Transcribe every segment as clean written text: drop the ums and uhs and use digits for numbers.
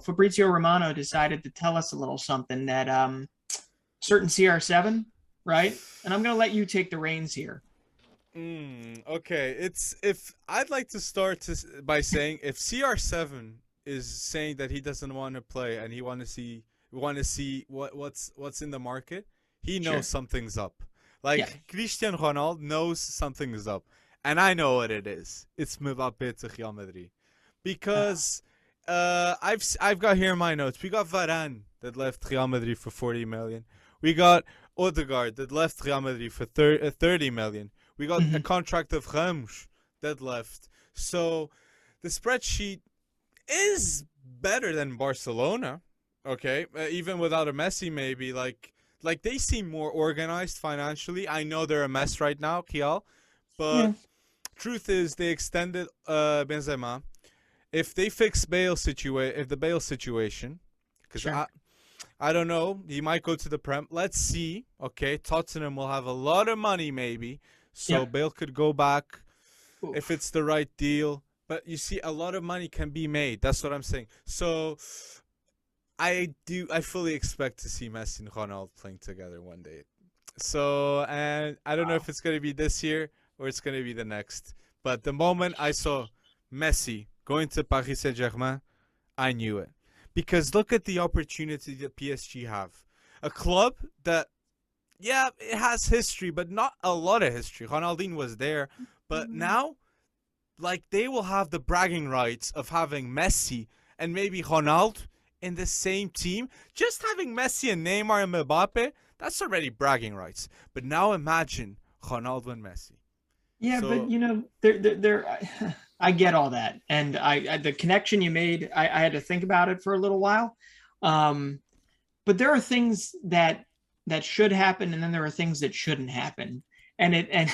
Fabrizio Romano decided to tell us a little something that certain CR7, right? And I'm going to let you take the reins here. Okay, it's if I'd like to start by saying if CR7 is saying that he doesn't want to play and he want to see what's in the market, he knows Sure. something's up. Yeah. Like Cristiano Ronaldo knows something is up, and I know what it is. It's Mbappe to Real Madrid, Uh, because I've got here in my notes. We got Varane that left Real Madrid for 40 million. We got Odegaard that left Real Madrid for 30 million. We got a mhm. contract of Ramos that left. So the spreadsheet is better than Barcelona. Okay, even without a Messi, maybe like they seem more organized financially. I know they're a mess right now, Kiel, Yeah. but truth is they extended Benzema. If they fix if the Bale situation, because Sure. I don't know, he might go to the Prem. Let's see. Okay, Tottenham will have a lot of money maybe, so Yep. Bale could go back if Oof. it's the right deal. But you see, a lot of money can be made. That's what I'm saying. So I fully expect to see Messi and Ronaldo playing together one day. So, and I don't know Wow. if it's gonna be this year or it's gonna be the next. But the moment I saw Messi going to Paris Saint Germain, I knew it. Because look at the opportunity that PSG have. A club that, yeah, it has history, but not a lot of history. Ronaldinho was there, but now, like, they will have the bragging rights of having Messi and maybe Ronaldo in the same team. Just having Messi and Neymar and Mbappe, that's already bragging rights. But now imagine Ronaldo and Messi. Yeah, but So, I get all that, and the connection you made, I had to think about it for a little while. Um, but there are things that should happen, and then there are things that shouldn't happen. And and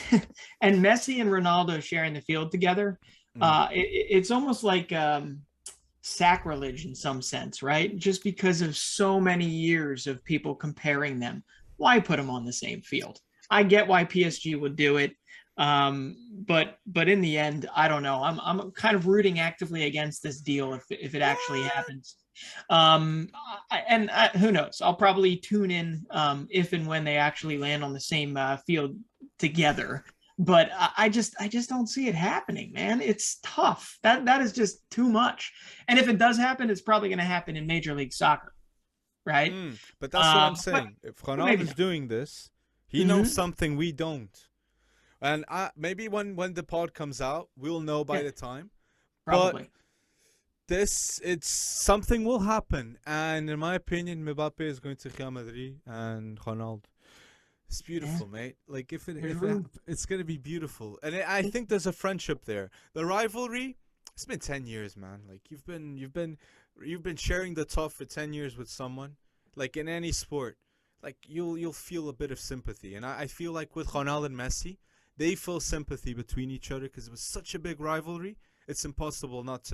Messi and Ronaldo sharing the field together, mm, it's almost like sacrilege in some sense, right? Just because of so many years of people comparing them, why put them on the same field? I get why PSG would do it, but in the end, I don't know. I'm kind of rooting actively against this deal if it actually what? happens. Who knows? I'll probably tune in if and when they actually land on the same field together. But I just don't see it happening, man. It's tough. That is just too much. And if it does happen, it's probably going to happen in Major League Soccer, right? But that's what I'm But saying. If maybe Ronaldo's not. doing this, he knows Mm-hmm. something we don't. And maybe when the pod comes out, we'll know by Yeah, the time. But probably. it's something will happen. And in my opinion, Mbappe is going to Real Madrid and Ronaldo. It's Yeah, beautiful, mate. Like there's if room. it's gonna be beautiful, and I think there's a friendship there. The rivalry, it's been 10 years, man. Like you've been sharing the top for 10 years with someone. Like in any sport, like you'll feel a bit of sympathy, and I feel like with Ronaldo and Messi, they feel sympathy between each other because it was such a big rivalry. It's impossible not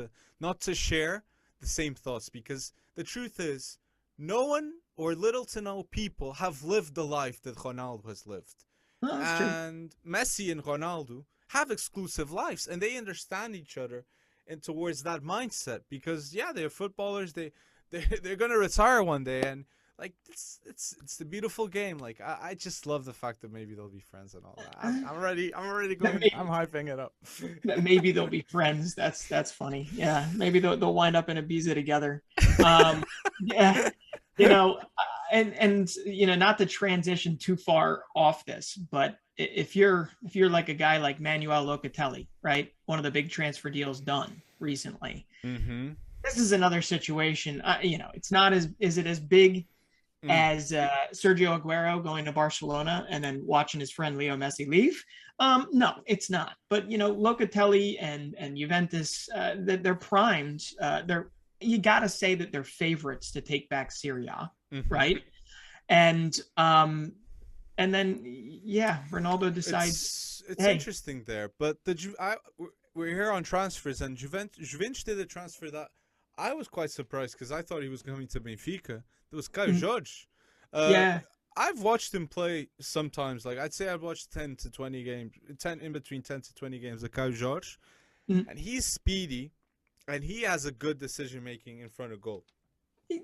to share the same thoughts, because the truth is no one or little to no people have lived the life that Ronaldo has lived. No, that's true. And Messi and Ronaldo have exclusive lives and they understand each other and towards that mindset, because yeah, they're footballers, they're gonna retire one day, and like it's the beautiful game. Like I just love the fact that maybe they'll be friends and all that. I'm already That going, I'm may, hyping it up. that maybe they'll be friends. That's funny. Yeah, maybe they'll wind up in Ibiza together. Um, yeah, you know, not to transition too far off this, but if you're like a guy like Manuel Locatelli, right? One of the big transfer deals done recently. Mm-hmm. This is another situation. It's not as is it as big Mm. as Sergio Aguero going to Barcelona and then watching his friend Leo Messi leave. No, it's not. But Locatelli and Juventus, they're primed. They're You got to say that they're favorites to take back Serie A, Mm-hmm. right? And and then yeah, Ronaldo decides, It's hey, interesting there, but we're here on transfers, and Juventus did a transfer that I was quite surprised because I thought he was coming to Benfica. There was Caio mm, Jorge. Uh, yeah, I've watched him play sometimes. Like I'd say I've watched 10 to 20 games, 10 in between 10 to 20 games of Caio Jorge, mm, and he's speedy, and he has a good decision making in front of goal.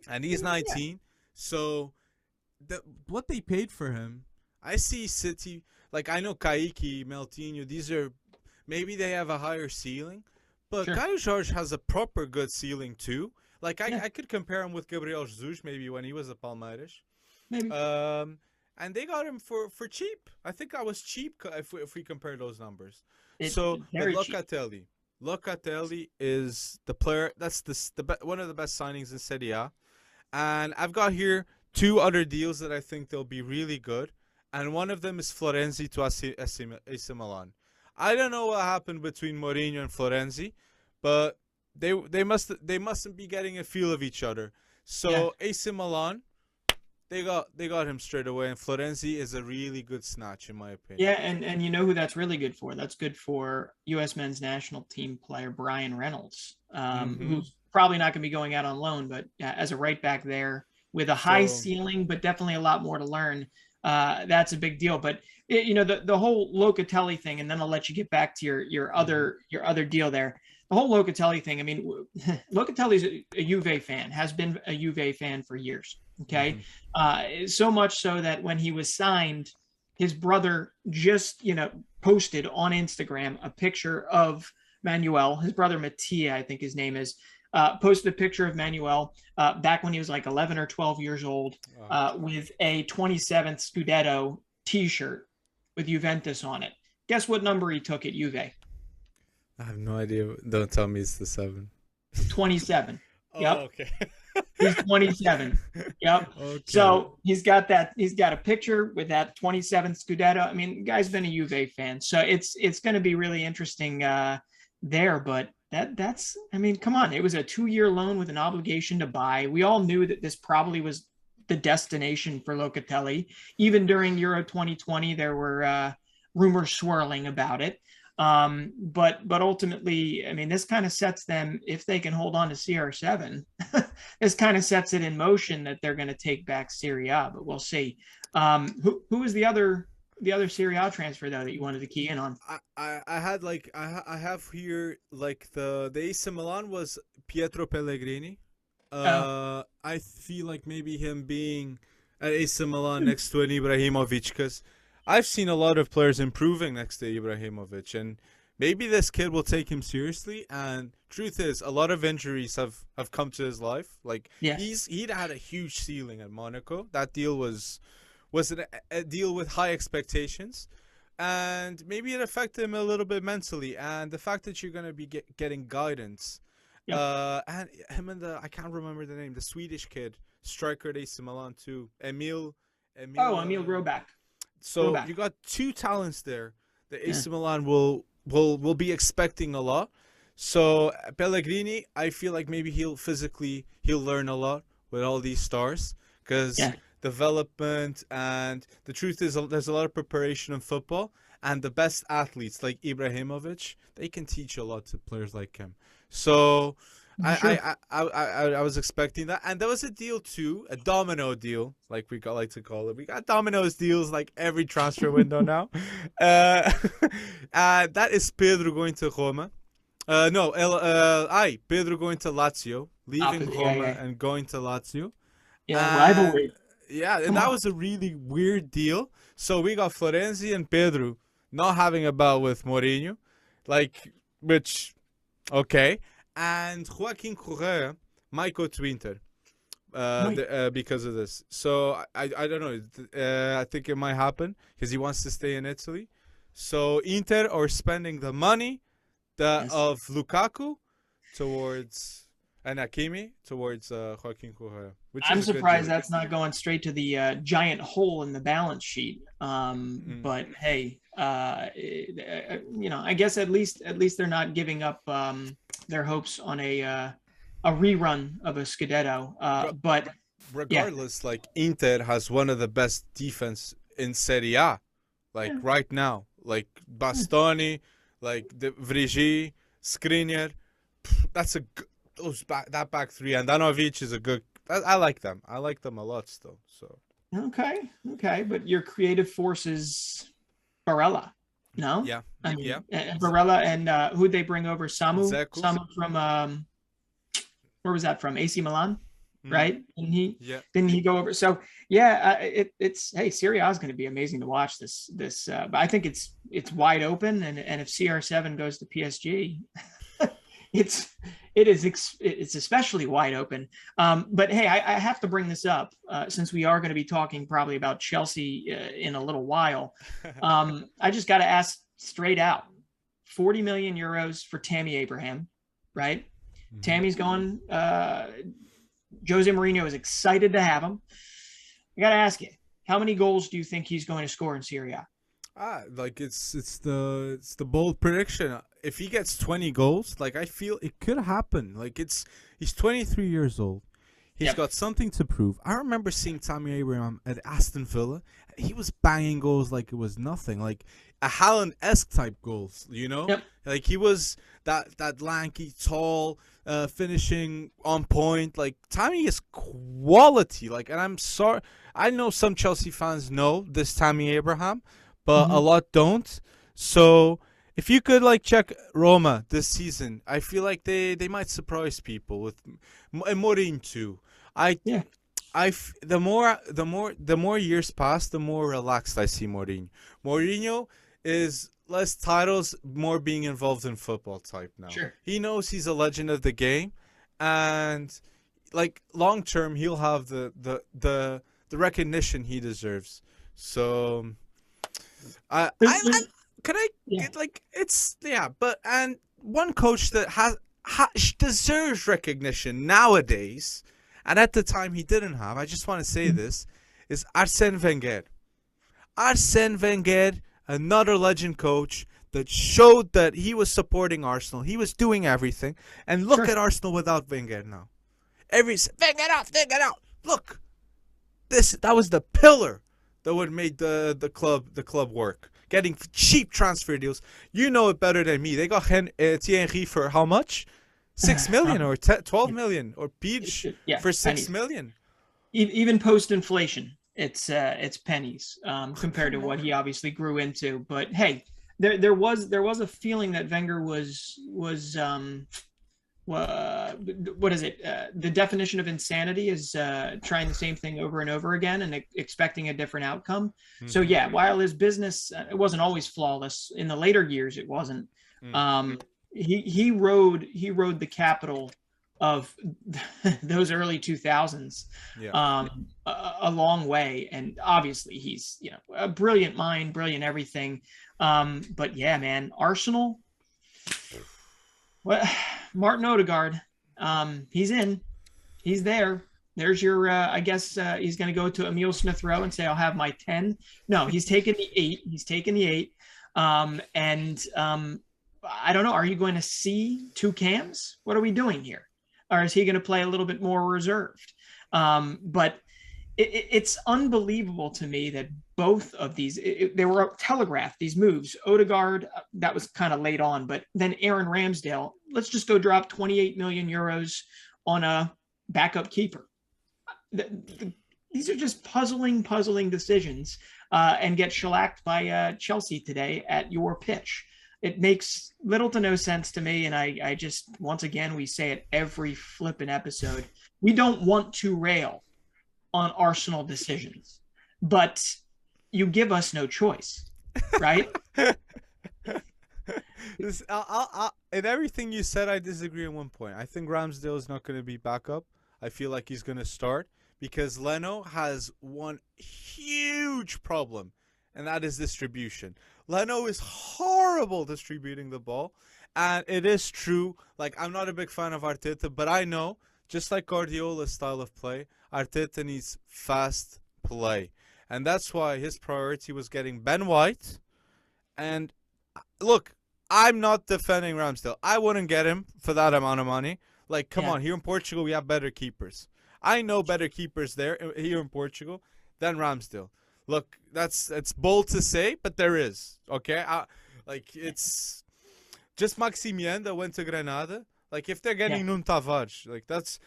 and he's Yeah, 19. So what they paid for him, I see City. Like I know Kaique, Meltinho. These are maybe they have a higher ceiling, but sure. Caio Jorge has a proper good ceiling too. Like Yeah, I could compare him with Gabriel Jesus maybe when he was at Palmeiras. maybe. Um, and they got him for cheap. I think that was cheap if we compare those numbers. It So, but very cheap. Locatelli is the player. That's one of the best signings in Serie A. And I've got here two other deals that I think they'll be really good. And one of them is Florenzi to AC Milan. I don't know what happened between Mourinho and Florenzi, but they mustn't be getting a feel of each other. Yeah. So AC Milan, they got him straight away, and Florenzi is a really good snatch in my Yeah, opinion. and you know who that's really good for? That's good for U.S. men's national team player Brian Reynolds, Mm-hmm. who's probably not going to be going out on loan, but as a right back there with a high So ceiling, but definitely a lot more to learn. That's a big deal. But the whole Locatelli thing, and then I'll let you get back to mm-hmm. your other deal there. The whole Locatelli thing. I mean, Locatelli's a Juve fan, has been a Juve fan for years. Okay, Mm-hmm. so much so that when he was signed, his brother just posted on Instagram a picture of Manuel, his brother Mattia, I think his name is, posted a picture of Manuel back when he was like 11 or 12 years old, Oh, with a 27th Scudetto T-shirt with Juventus on it. Guess what number he took at Juve? I have no idea. Don't tell me it's the 7. 27. Oh, Yep. okay. He's 27. Yep. Okay. So he's got that. He's got a picture with that 27th Scudetto. I mean, the guy's been a Juve fan, so it's going to be really interesting there. But that's. I mean, come on. It was a 2-year loan with an obligation to buy. We all knew that this probably was the destination for Locatelli. Even during Euro 2020, there were rumors swirling about it. But ultimately, I mean, this kind of sets them, if they can hold on to CR7, this kind of sets it in motion that they're going to take back Serie A. But we'll see. Who was the other Serie A transfer though that you wanted to key in on? I had like I have here like the AC Milan was Pietro Pellegrini. Oh, I feel like maybe him being at AC Milan next to an Ibrahimovic, because I've seen a lot of players improving next to Ibrahimovic, and maybe this kid will take him seriously. And truth is, a lot of injuries have come to his life. Like yes. he'd had a huge ceiling at Monaco. That deal was a deal with high expectations, and maybe it affected him a little bit mentally. And the fact that you're gonna be getting guidance, Yep. and him and I can't remember the name, the Swedish kid striker at AC Milan too, Oh, Emil. Emil Roback. So Roback. you got two talents there. The Yeah. AC Milan will be expecting a lot. So Pellegrini, I feel like maybe he'll learn a lot with all these stars, because Yeah. development, and the truth is there's a lot of preparation in football, and the best athletes like Ibrahimovic, they can teach a lot to players like him. So Sure. I was expecting that, and there was a deal too, a domino deal, like like to call it. We got dominoes deals like every transfer window now. Uh, that is Pedro going to Roma. No, Pedro going to Lazio, leaving Yeah. Roma Yeah. and going to Lazio, Yeah. and Rivalry. yeah, and Come that on. was a really weird deal. So we got Florenzi and Pedro not having a bout with Mourinho, like, which okay, and Joaquin Correa might go to Inter, Mike. because of this. So I don't know. I think it might happen because he wants to stay in Italy. So Inter are spending the money Yes. of Lukaku towards and Hakimi towards Joaquin Correa, which I'm is a good surprised deal. that's not going straight to the giant hole in the balance sheet. Mm. But hey, I guess at least they're not giving up their hopes on a rerun of a Scudetto. But But yeah, regardless, like Inter has one of the best defense in Serie A, like yeah, right now. Like Bastoni, like the Vrigi, Skriniar. That's that back three, and Danovic is a good. I like them. I like them a lot still. So okay. But your creative force is Barella, no? yeah, I yeah. mean, Barella and who'd they bring over? Samu Zeku, from where was that from? AC Milan. Mm. right? And he Yeah. didn't he go over? So yeah, it's hey, Serie A is going to be amazing to watch this. But I think it's wide open, and if CR7 goes to PSG, it's it's especially wide open. But hey, I have to bring this up since we are going to be talking probably about Chelsea in a little while. I just got to ask straight out: 40 million euros for Tammy Abraham, right? Mhm. Tammy's going. Jose Mourinho is excited to have him. I got to ask you, how many goals do you think he's going to score in Serie A? Like it's the bold prediction. If he gets 20 goals, like I feel it could happen. Like he's 23 years old. He's Yep. got something to prove. I remember seeing Tammy Abraham at Aston Villa. He was banging goals like it was nothing, like a Haaland-esque type goals. Yep. Like he was that lanky, tall, finishing on point. Like Tammy is quality. Like, and I'm sorry, I know some Chelsea fans know this Tammy Abraham, but a Mm-hmm. lot don't. So if you could like check Roma this season, I feel like they might surprise people with and Mourinho too. I Yeah. the more years pass, the more relaxed I see Mourinho. Mourinho is less titles, more being involved in football type now. Sure. He knows he's a legend of the game, and like long term, he'll have the recognition he deserves. So I can I Yeah. get like it's yeah, but and one coach that deserves recognition nowadays, and at the time he didn't have. I just want to say Mm-hmm. this is Arsene Wenger. Arsene Wenger, another legend coach that showed that he was supporting Arsenal. He was doing everything, and look Sure. at Arsenal without Wenger now. Wenger out. Look, that was the pillar that would make the club work. Getting cheap transfer deals. You know it better than me. They got Thierry for how much? 6 million or 12 million or Peach Yeah. for six Pennies. million. Even post inflation, it's pennies compared to Come what he on. obviously grew into. But hey, there was a feeling that Wenger was what is it? The definition of insanity is trying the same thing over and over again and expecting a different outcome. So Mm-hmm. yeah, while his business it wasn't always flawless in the later years, it wasn't. Mm. Um, he rode the capital of those early 2000s Yeah. a long way, and obviously he's a brilliant mind, brilliant everything. But yeah, man, Arsenal. Well, Martin Odegaard, he's in. He's there. There's your. I guess he's going to go to Emil Smith Rowe and say, "I'll have my 10." No, he's taking the 8. He's taking the 8. And I don't know. Are you going to see two cams? What are we doing here? Or is he going to play a little bit more reserved? But it's unbelievable to me that both of these they were telegraphed, these moves. Odegaard, that was kind of late on, but then Aaron Ramsdale, let's just go drop 28 million euros on a backup keeper. These are just puzzling decisions, and get shellacked by Chelsea today at your pitch. It makes little to no sense to me, and I just, once again, we say it every flipping episode. We don't want to rail on Arsenal decisions, but you give us no choice, right? In everything you said, I disagree on one point. I think Ramsdale is not going to be back up. I feel like he's going to start because Leno has one huge problem, and that is distribution. Leno is horrible distributing the ball, and it is true. Like, I'm not a big fan of Arteta, but I know, just like Guardiola's style of play, Arteta needs fast play. And that's why his priority was getting Ben White. And look, I'm not defending Ramsdale. I wouldn't get him for that amount of money. Like, come Yeah. on, here in Portugal, we have better keepers. I know better keepers here in Portugal than Ramsdale. Look, it's bold to say, but there is. Okay, like it's just Maximian that went to Granada. Like if they're Yeah. getting Nun Tavares, like that's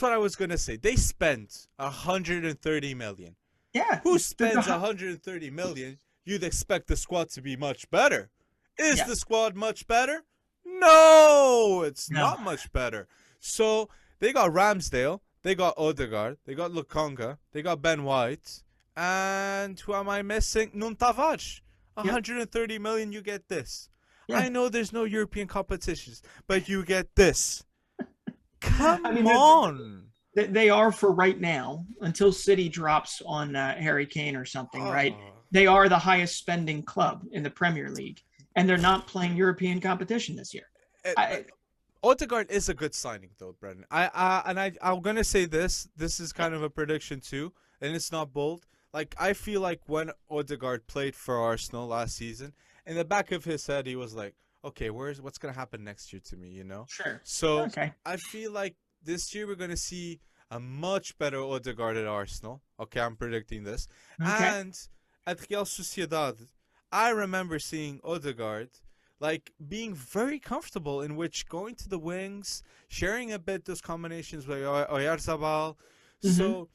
what I was gonna say. They spent 130 million. Yeah. Who spends 130 million? You'd expect the squad to be much better. Is Yeah. the squad much better? No, it's No. not much better. So they got Ramsdale. They got Odegaard. They got Lukonga. They got Ben White. And who am I missing? Nun Tavares. Yep. 130 million, you get this. Yeah. I know there's no European competitions, but you get this. Come I mean, on. they are for right now until City drops on Harry Kane or something, right? Oh. They are the highest spending club in the Premier League, and they're not playing European competition this year. Odegaard is a good signing, though, Brendan. I'm gonna say this. This is kind of a prediction too, and it's not bold. Like, I feel like when Odegaard played for Arsenal last season, in the back of his head, he was like, "Okay, what's gonna happen next year to me?" You know. Sure. So Okay. I feel like this year we're gonna see a much better Odegaard at Arsenal. Okay, I'm predicting this. Okay. And at Real Sociedad, I remember seeing Odegaard like being very comfortable, in which going to the wings, sharing a bit those combinations with Oyarzabal. So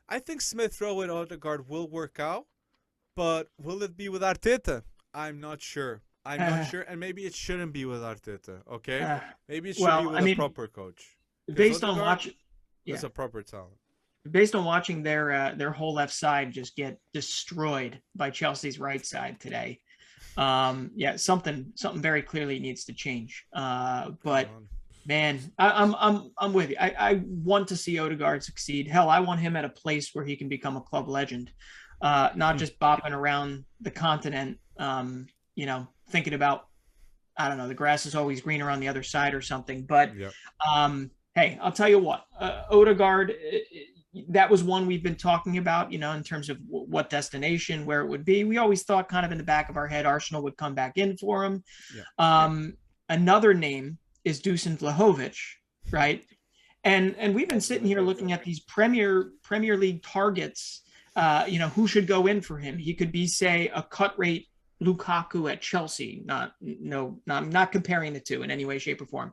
I think Smith Rowe with Odegaard will work out, but will it be with Arteta? I'm not sure. I'm not sure, and maybe it shouldn't be with Arteta. Okay, maybe it should be with a proper coach. Based on watching, it's a proper talent. Based on watching their whole left side just get destroyed by Chelsea's right side today. Something very clearly needs to change. But man, I'm with you. I want to see Odegaard succeed. Hell, I want him at a place where he can become a club legend, not just bopping around the continent. Thinking about, I don't know, the grass is always greener on the other side or something. But hey, I'll tell you what, Odegaard. That was one we've been talking about, in terms of what destination, where it would be. We always thought kind of in the back of our head, Arsenal would come back in for him. Another name is Dusan Vlahovic, right? And we've been sitting here looking at these Premier League targets, who should go in for him. He could be, say, a cut rate Lukaku at Chelsea. I'm not comparing the two in any way, shape, or form.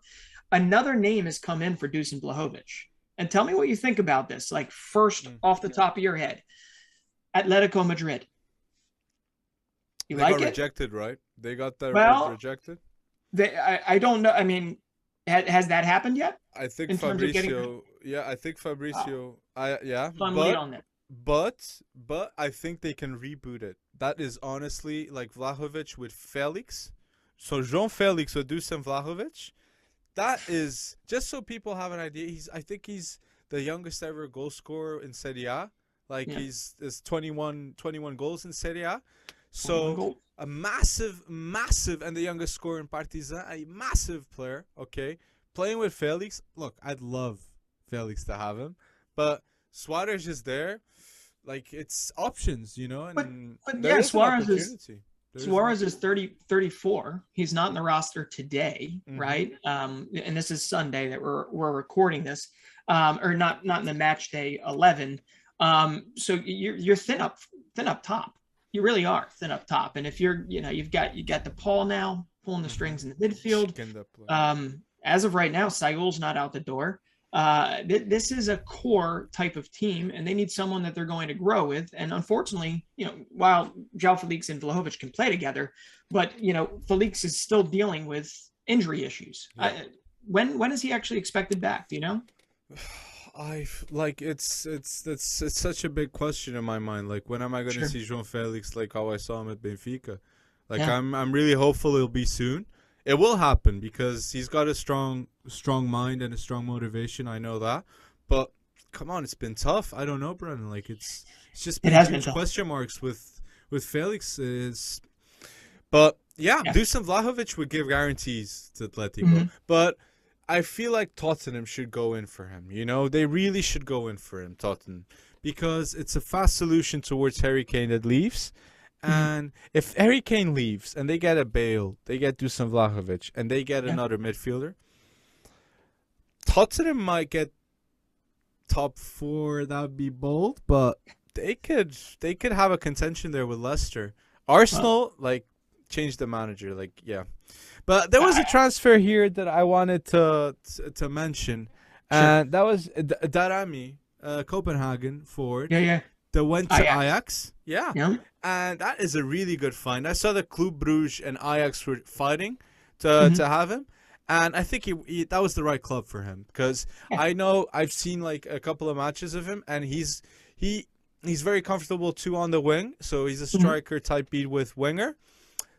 Another name has come in for Dusan Vlahovic. And tell me what you think about this. Like, first off the top of your head, Atletico Madrid. They got rejected, right? They got that rejected. I don't know. I mean, has that happened yet? I think Fabrizio. I think Fabrizio. But I think they can reboot it. That is honestly like Vlahovic with Felix. So João Felix would do some Vlahovic. That is, just so people have an idea, I think he's the youngest ever goal scorer in Serie A. Like, he's 21 goals in Serie A. So a massive, and the youngest scorer in Partizan, a massive player, okay? Playing with Felix, look, I'd love Felix to have him. But Suarez is there. Like, it's options, And but yeah, Suarez is 34. He's not in the roster today, right? And this is Sunday that we're recording this, or not in the match day 11. So you're thin up top. You really are thin up top. And if you've got the Paul now pulling the strings in the midfield. As of right now, Saul's not out the door. This is a core type of team, and they need someone that they're going to grow with. And unfortunately, while João Felix and Vlahovic can play together, but Felix is still dealing with injury issues. When is he actually expected back? Do you know? It's such a big question in my mind. Like, when am I going to see João Felix like how I saw him at Benfica? Like, I'm really hopeful it'll be soon. It will happen because he's got a strong mind and a strong motivation. I know that, but come on, it's been tough. I don't know, Brennan. Like, it's just been huge question marks with Felix. But Dusan Vlahovic would give guarantees to Atletico, but I feel like Tottenham should go in for him. They really should go in for him, Tottenham, because it's a fast solution towards Harry Kane that leaves. And if Harry Kane leaves and they get a Bale, they get Dusan Vlahovic, and they get another midfielder, Tottenham might get top 4. That would be bold, but they could have a contention there with Leicester. Arsenal, change the manager, But there was a transfer here that I wanted to mention, and that was Darami, Copenhagen forward. That went to Ajax. And that is a really good find. I saw that Club Brugge and Ajax were fighting to have him. And I think that was the right club for him because Yeah. I know I've seen like a couple of matches of him, and he he's very comfortable too on the wing. So he's a Mhm. striker type beat with winger.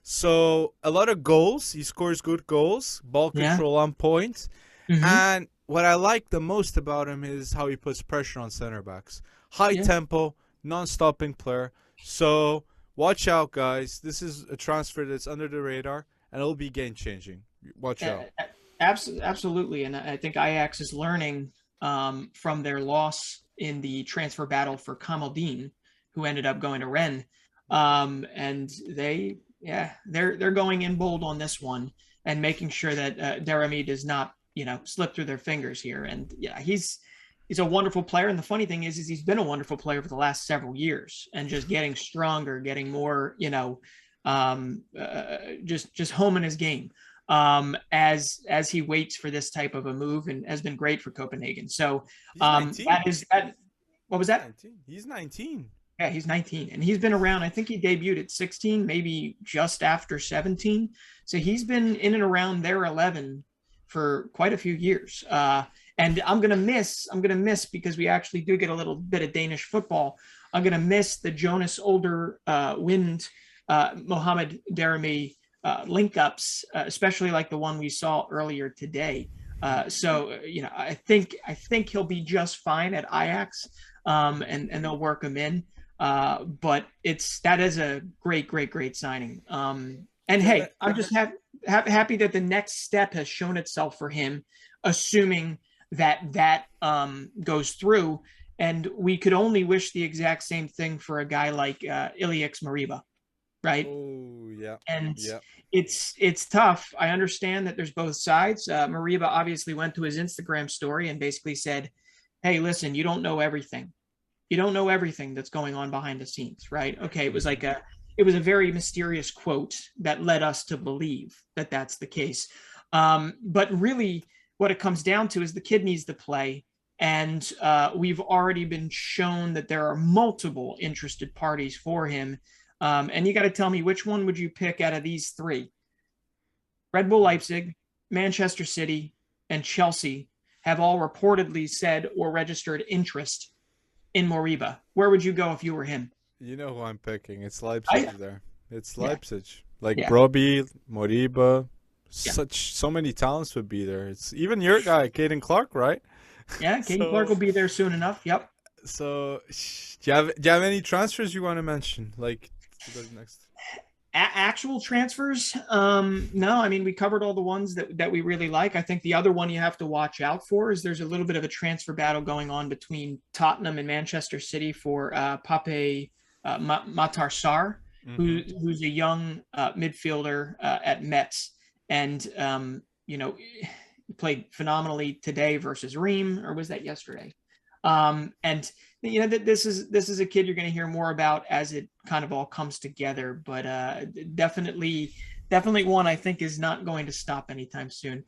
So a lot of goals. He scores good goals, ball Yeah. control on point. Hmm. And what I like the most about him is how he puts pressure on center backs. High Yeah. tempo, non-stopping player. So watch out, guys. This is a transfer that's under the radar, and it'll be game changing. Watch out. Absolutely. And I think Ajax is learning from their loss in the transfer battle for Kamaldeen, who ended up going to Rennes. And they're going in bold on this one and making sure that Deremy does not, slip through their fingers here. And yeah, he's a wonderful player. And the funny thing is he's been a wonderful player for the last several years and just getting stronger, getting more, just homing his game as he waits for this type of a move, and has been great for Copenhagen. So He's 19. that is that. What was He's that? 19. He's 19. Yeah, he's 19 and he's been around. I think he debuted at 16, maybe just after 17. So he's been in and around their 11 for quite a few years. And I'm gonna miss because we actually do get a little bit of Danish football. I'm gonna miss the Jonas Older Wind Mohamed Daramy link ups, especially like the one we saw earlier today. I think he'll be just fine at Ajax, and they'll work him in. But that is a great signing. And Yeah, hey, I'm just happy that the next step has shown itself for him, assuming that goes through. And we could only wish the exact same thing for a guy like Ilias Mariba, right? oh yeah, And yeah. it's tough. I understand that there's both sides. Mariba obviously went to his Instagram story and basically said, "Hey, listen, you don't know everything. You don't know everything that's going on behind the scenes, right?" Okay, it was a very mysterious quote that led us to believe that that's the case. But really, what it comes down to is the kid needs to play. And we've already been shown that there are multiple interested parties for him. And you got to tell me, which one would you pick out of these three? Red Bull Leipzig, Manchester City, and Chelsea have all reportedly said or registered interest in Moriba. Where would you go if you were him? You know who I'm picking. It's Leipzig I there. It's Yeah, Leipzig. Like yeah, Broby, Moriba, yeah, so many talents would be there. It's even your guy, Caden Clark, right? yeah. Caden Clark So will be there soon enough. Yep. do you have any transfers you want to mention? Like to the next. Actual transfers, no. I mean, we covered all the ones that we really like. I think the other one you have to watch out for is there's a little bit of a transfer battle going on between Tottenham and Manchester City for Pape Matar Sarr, Mm-hmm. who's a young midfielder at Metz, and played phenomenally today versus Ream, or was that yesterday? And this is a kid you're going to hear more about as it kind of all comes together. But definitely one I think is not going to stop anytime soon.